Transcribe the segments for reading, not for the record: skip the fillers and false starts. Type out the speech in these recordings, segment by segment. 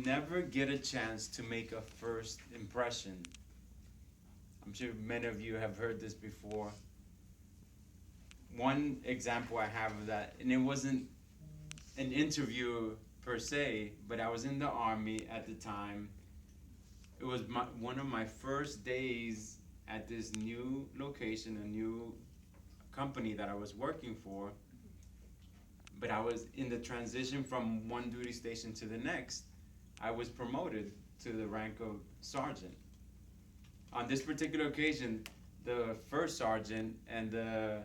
never get a chance to make a first impression. I'm sure many of you have heard this before. One example I have of that, and it wasn't an interview per se, but I was in the Army at the time. It was one of my first days at this new location, a new company that I was working for. But I was in the transition from one duty station to the next. I was promoted to the rank of sergeant. On this particular occasion, the first sergeant and the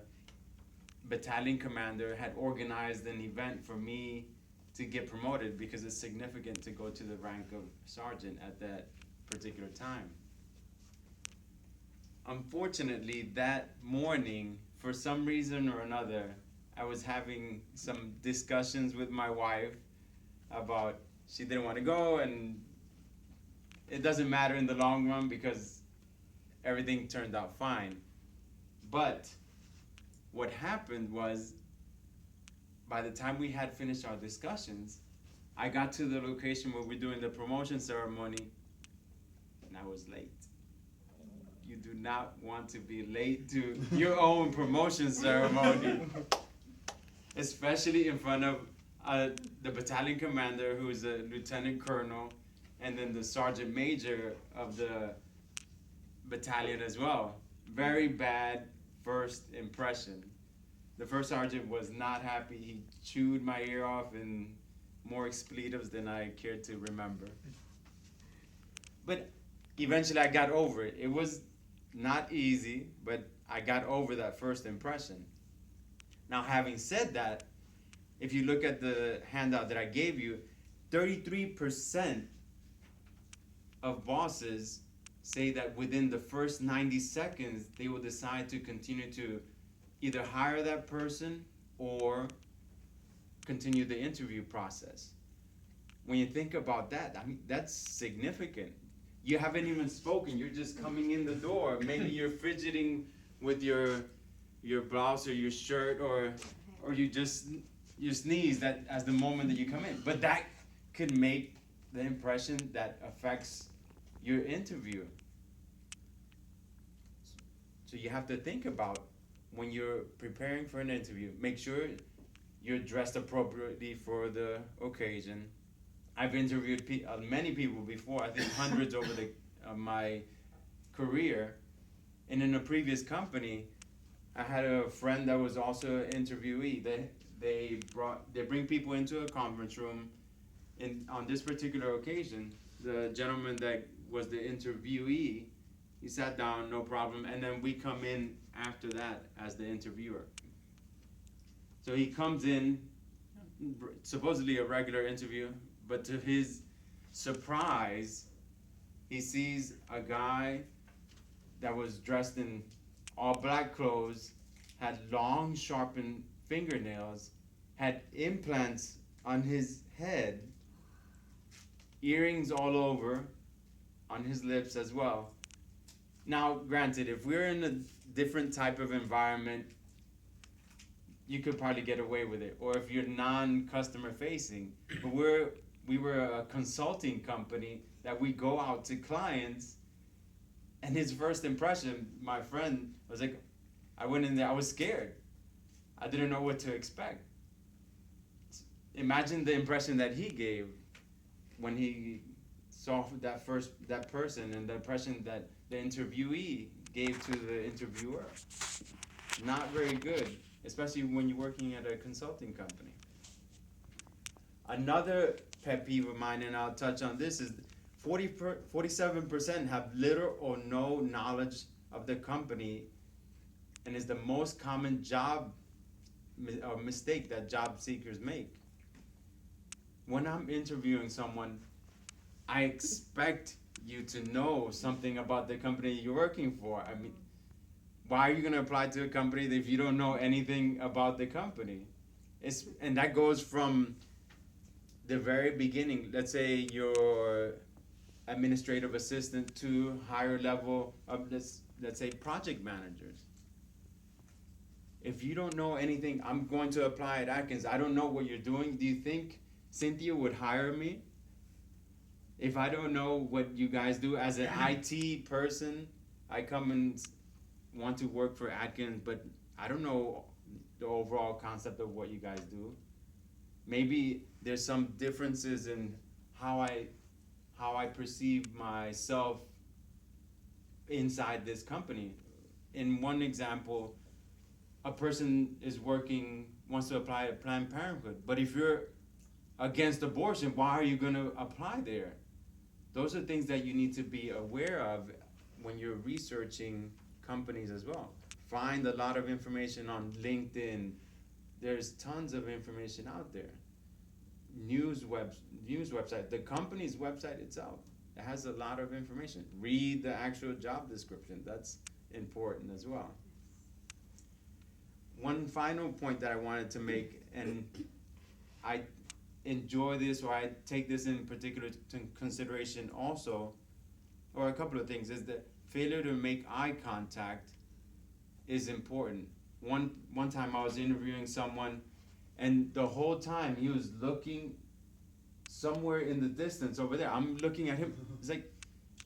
battalion commander had organized an event for me to get promoted because it's significant to go to the rank of sergeant at that particular time. Unfortunately, that morning, for some reason or another, I was having some discussions with my wife about she didn't want to go, and it doesn't matter in the long run because everything turned out fine. But what happened was, by the time we had finished our discussions, I got to the location where we're doing the promotion ceremony, and I was late. You do not want to be late to your own promotion ceremony, especially in front of the battalion commander, who is a lieutenant colonel, and then the sergeant major of the battalion as well. Very bad first impression. The first sergeant was not happy. He chewed my ear off in more expletives than I cared to remember. But eventually I got over it. It was not easy, but I got over that first impression. Now, having said that, if you look at the handout that I gave you, 33% of bosses say that within the first 90 seconds, they will decide to continue to either hire that person or continue the interview process. When you think about that, I mean, that's significant. You haven't even spoken, you're just coming in the door. Maybe you're fidgeting with your blouse or your shirt, or you sneeze that as the moment that you come in. But that could make the impression that affects your interview. So you have to think about, when you're preparing for an interview, make sure you're dressed appropriately for the occasion. I've interviewed many people before, I think hundreds over my career. And in a previous company, I had a friend that was also an interviewee. They bring people into a conference room. And on this particular occasion, the gentleman that was the interviewee, he sat down, no problem, and then we come in after that as the interviewer. So he comes in, supposedly a regular interview, but to his surprise, he sees a guy that was dressed in all black clothes, had long sharpened fingernails, had implants on his head, earrings all over, on his lips as well. Now, granted, if we're in a different type of environment, you could probably get away with it. Or if you're non-customer facing. But we were a consulting company that we go out to clients, and his first impression, my friend, was like, I went in there, I was scared. I didn't know what to expect. Imagine the impression that he gave when he saw that person, and the impression that the interviewee gave to the interviewer. Not very good, especially when you're working at a consulting company. Another pet peeve of mine, and I'll touch on this, is 47% have little or no knowledge of the company, and is the most common mistake that job seekers make. When I'm interviewing someone, I expect you to know something about the company you're working for. I mean, why are you going to apply to a company if you don't know anything about the company? And that goes from the very beginning. Let's say you're administrative assistant to higher level of, let's say, project managers. If you don't know anything, I'm going to apply at Atkins, I don't know what you're doing. Do you think Cynthia would hire me? If I don't know what you guys do as an IT person, I come and want to work for Atkins, but I don't know the overall concept of what you guys do. Maybe there's some differences in how I perceive myself inside this company. In one example, a person is working, wants to apply to Planned Parenthood, but if you're against abortion, why are you going to apply there? Those are things that you need to be aware of when you're researching companies as well. Find a lot of information on LinkedIn. There's tons of information out there. News website, the company's website itself, it has a lot of information. Read the actual job description. That's important as well. One final point that I wanted to make, and I enjoy this, or I take this in particular to consideration also, or a couple of things, is that failure to make eye contact is important. One time I was interviewing someone, and the whole time he was looking somewhere in the distance over there. I'm looking at him. It's like,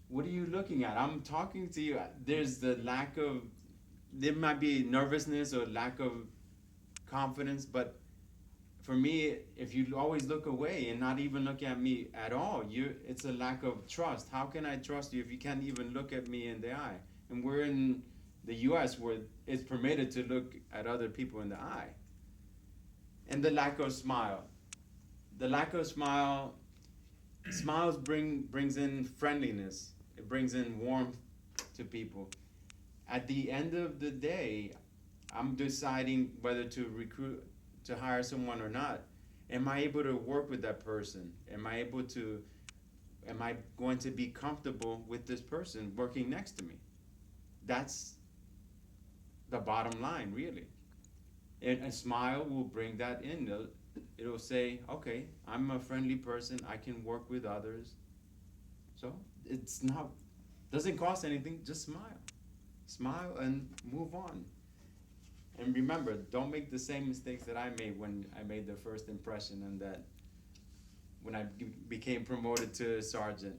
what are you looking at? I'm talking to you. There's the lack of, there might be nervousness or lack of confidence, but for me, if you always look away and not even look at me at all, it's a lack of trust. How can I trust you if you can't even look at me in the eye? And we're in the US where it's permitted to look at other people in the eye. And the lack of smile. The lack of smiles brings in friendliness. It brings in warmth to people. At the end of the day, I'm deciding whether to hire someone or not. Am I able to work with that person? Am I going to be comfortable with this person working next to me? That's the bottom line, really. And a smile will bring that in. It'll say, okay, I'm a friendly person. I can work with others. So doesn't cost anything. Just smile. Smile and move on. And remember, don't make the same mistakes that I made when I made the first impression and that when I became promoted to sergeant.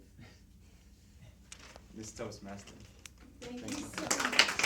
This Toastmaster. Thank you so much.